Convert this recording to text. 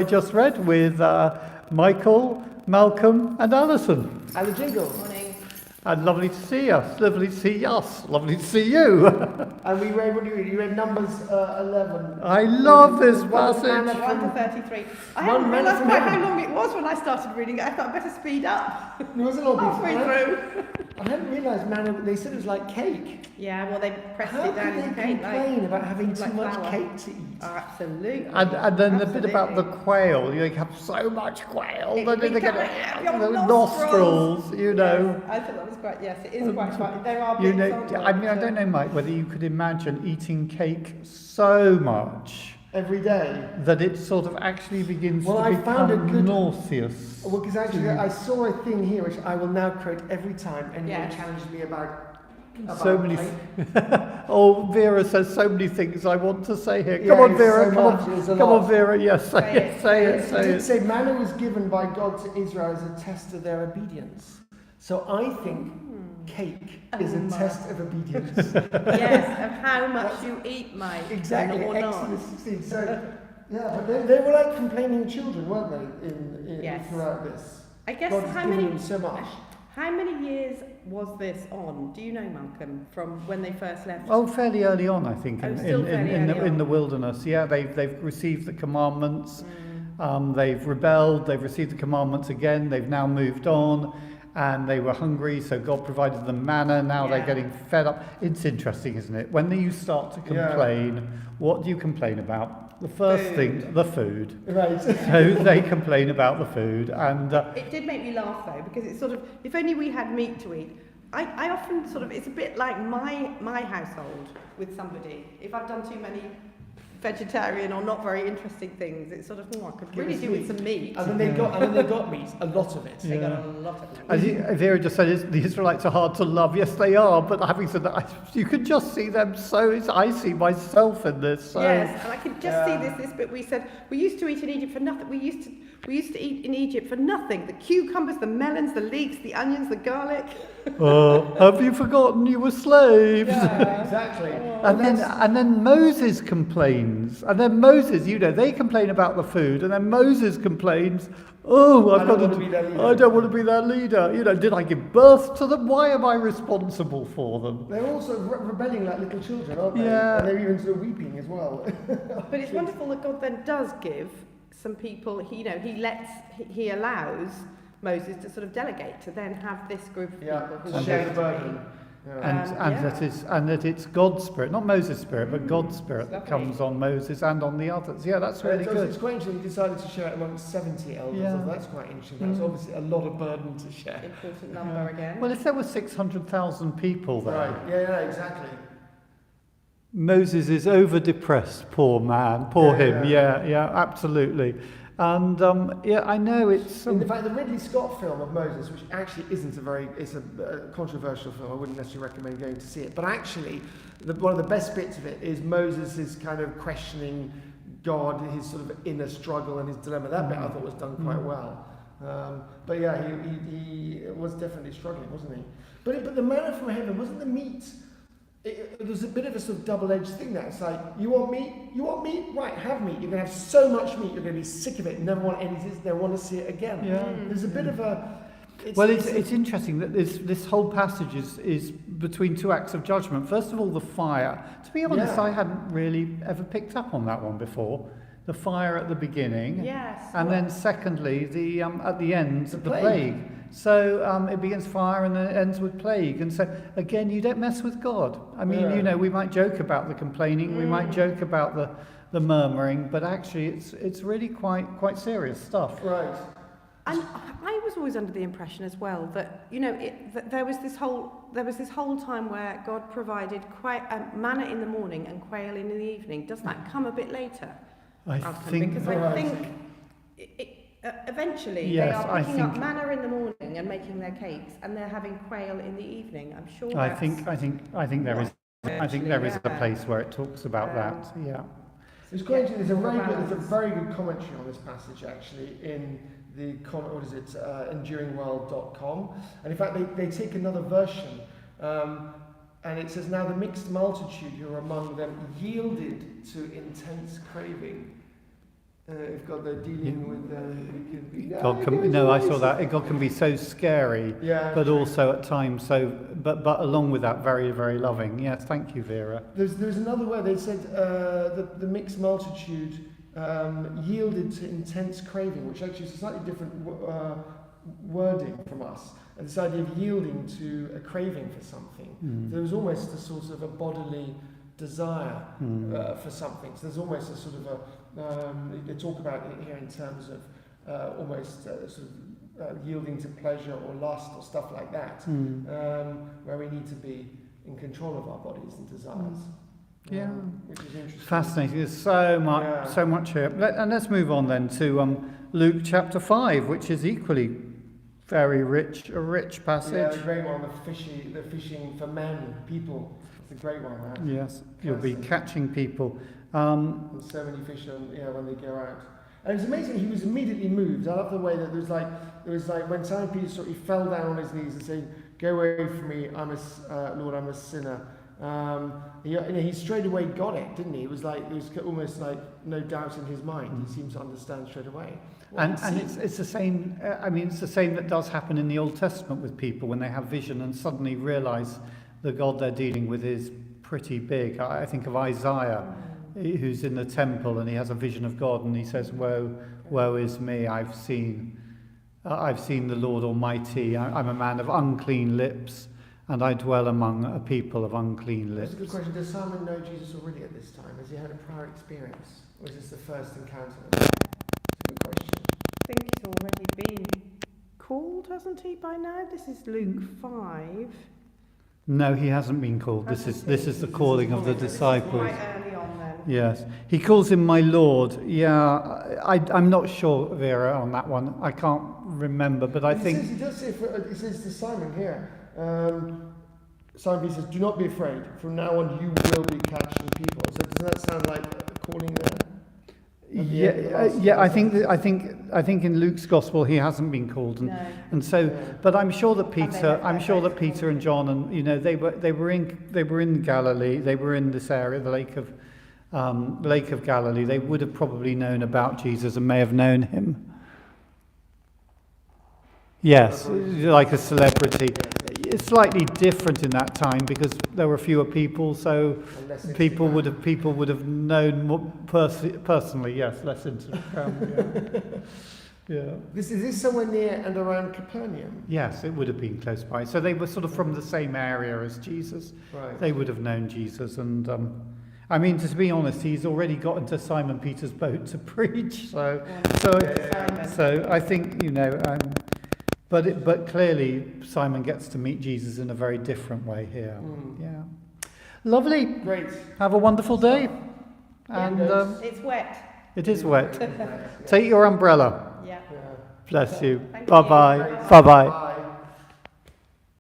I just read with Michael, Malcolm and Alison. Ali Jingle. Morning. And lovely to see us, lovely to see us, lovely to see you. And we read, what do you read? You read Numbers 11. I love this One passage. manna 1 from- to 33. I One hadn't minute realised from quite heaven. how long it was when I started reading it. I thought I'd better speed up. There was a lot of Halfway through. I hadn't realised manna, they said it was like cake. Yeah, well, they pressed How it down could into they cake. complain about having too like much flour. cake to eat? Oh, absolutely. And then the bit about the Absolutely. quail, you have so much quail, It then they becomes get your the nostrils. nostrils, you know. Yes, I thought that was quite, yes, it is quite funny. There are You bits, know, aren't there, I mean, I that- don't know, Mike, whether you could imagine eating cake so much Every day. that it sort of actually begins Well, to I found a become good- nauseous. Well, because actually I saw a thing here which I will now quote every time anyone Yes. challenges me about So many. cake. Oh, Vera says so many things I want to say here. Yeah, Come on, it's Vera. so come much, on, it's a come lot. on, Vera. Yes, say Say it. it, Say say it. It Say did it. say manna was given by God to Israel as a test of their obedience. So I think cake is a Oh my. test of obedience. Yes, of how much you eat, Mike. Exactly, Or not. Exodus 16. So, yeah, but they were like complaining children, weren't they, in Yes. throughout this? I guess God's how given many, them so much. how many years was this on? Do you know, Malcolm, from when they first left? Oh, fairly early on, I think, Oh, in, still in, fairly in, the, early in the on. wilderness. Yeah, they've received the commandments. Mm. They've rebelled. They've received the commandments again. They've now moved on, and they were hungry. So God provided them manna. Now they're Yeah. getting fed up. It's interesting, isn't it? When you start to Yeah. complain, what do you complain about? The first Food. thing, the food. Right. So they complain about the food, and It did make me laugh though, because it's sort of, if only we had meat to eat. I often sort of, it's a bit like my household with somebody. If I've done too many vegetarian or not very interesting things, it's sort of, I could Give really us do with meat. some meat. And then they got meat, a lot of it. They got Yeah. a lot of meat. as Vera just said, the Israelites are hard to love. Yes, they are. But having said that, you can just see them so. I see myself in this. So. Yes, and I could just see Yeah. this bit we said, we used to eat in Egypt for nothing. We used to eat in Egypt for nothing. The cucumbers, the melons, the leeks, the onions, the garlic. Have you forgotten you were slaves? Exactly. And then Moses complains. And then Moses, they complain about the food. And then Moses complains, oh, I don't want to be their leader. I don't want to be their leader. Did I give birth to them? Why am I responsible for them? They're also rebelling like little children, aren't they? Yeah. And they're even sort of weeping as well. But it's wonderful that God then does give some people, he allows Moses to sort of delegate, to then have this group of Yeah, people who to are share going the to be- burden. Yeah. And that it's God's Spirit, not Moses' Spirit, but God's Spirit that Lovely. comes on Moses and on the others. Yeah, that's really It's good. quite interesting. He decided to share it amongst 70 elders. Yeah. So that's quite interesting. That's obviously a lot of burden to share. Important number again. Well, if there were 600,000 people there, Right. Yeah, exactly. Moses is over-depressed, poor man, poor Yeah, him. Yeah, absolutely. And I know it's. In fact, the Ridley Scott film of Moses, which actually isn't it's a controversial film. I wouldn't necessarily recommend going to see it. But actually, one of the best bits of it is Moses is kind of questioning God, his sort of inner struggle and his dilemma. That bit I thought was done quite well. But yeah, he was definitely struggling, wasn't he? But the manna from heaven, wasn't the meat? It was a bit of a sort of double-edged thing. That it's like, you want meat? You want meat? Right, have meat. You're going to have so much meat, you're going to be sick of it. Never want anything. Never want to see it again. Yeah. There's a bit of a. It's interesting that this whole passage is between two acts of judgment. First of all, the fire. To be honest, Yeah. I hadn't really ever picked up on that one before. The fire at the beginning. Yes. And then secondly, the at the end, The the plague. plague. So it begins fire and then it ends with plague. And so again, you don't mess with God. I mean, Yeah. we might joke about the complaining, we might joke about the murmuring, but actually it's really quite serious stuff. Right. And I was always under the impression as well that that there was this whole time where God provided manna in the morning and quail in the evening. Does that come a bit later? I Malcolm? think Because Right. I think eventually Yes, they are I picking up think- manna in the morning and making their cakes, and they're having quail in the evening. I'm sure. I that's- think there is a yeah. place where it talks about that. Yeah. It's quite interesting. There's a balance. very good commentary on this passage actually in the enduringworld.com, and in fact they take another version, and it says, now the mixed multitude who are among them yielded to intense craving. if God they're dealing with, we can. God can, no, I saw that. God can be so scary, Yeah. but also at times so, but along with that, very, very loving. Yes, thank you, Vera. There's another word. They said the mixed multitude yielded to intense craving, which actually is a slightly different wording from us. And this idea of yielding to a craving for something. There was almost a sort of a bodily desire for something. So there's almost a sort of they talk about it here in terms of almost sort of yielding to pleasure or lust or stuff like that, where we need to be in control of our bodies and desires. Yeah, which is interesting. fascinating. There's so much here. And let's move on then to Luke chapter 5, which is equally very rich, a rich passage. Yeah, the great one, the fishing for men, people. It's a great one, right? Yes, you'll be catching people. And so many fish, when they go out. And it's amazing. He was immediately moved. I love the way that there was like when Simon Peter sort of fell down on his knees and said, "Go away from me, Lord, I'm a sinner." He straight away got it, didn't he? It was almost like no doubt in his mind. He seems to understand straight away. And it's the same. It's the same that does happen in the Old Testament with people when they have vision and suddenly realise the God they're dealing with is pretty big. I think of Isaiah, who's in the temple and he has a vision of God and he says, "Woe is me! I've seen the Lord Almighty. I'm a man of unclean lips, and I dwell among a people of unclean lips." That's a good question. Does Simon know Jesus already at this time? Has he had a prior experience, or is this the first encounter? That's a good question. I think he's already been called, hasn't he, by now? This is Luke 5. No, he hasn't been called. This is the calling of the disciples. Quite early on then. Yes, he calls him my Lord. Yeah, I'm not sure, Vera, on that one. I can't remember, but I think He does say, it says to Simon here, Simon Peter says, "Do not be afraid. From now on, you will be catching people." So doesn't that sound like a calling there? I think in Luke's gospel he hasn't been called, and so. But I'm sure that Peter and John, and they were in Galilee. They were in this area, the Lake of Galilee. They would have probably known about Jesus and may have known him. Yes, like a celebrity. It's slightly different in that time because there were fewer people, so people would have known more personally. Yes, less Instagram. Yeah. Is this somewhere near and around Capernaum? Yes, it would have been close by. So they were sort of from the same area as Jesus. Right. They would have known Jesus, and to be honest, he's already got into Simon Peter's boat to preach. So I think But clearly, Simon gets to meet Jesus in a very different way here. Yeah, lovely. Great. Have a wonderful day. And It's wet. it is wet. Take your umbrella. Yeah. Bless you. Thank you. Bye bye. Bye. Bye bye.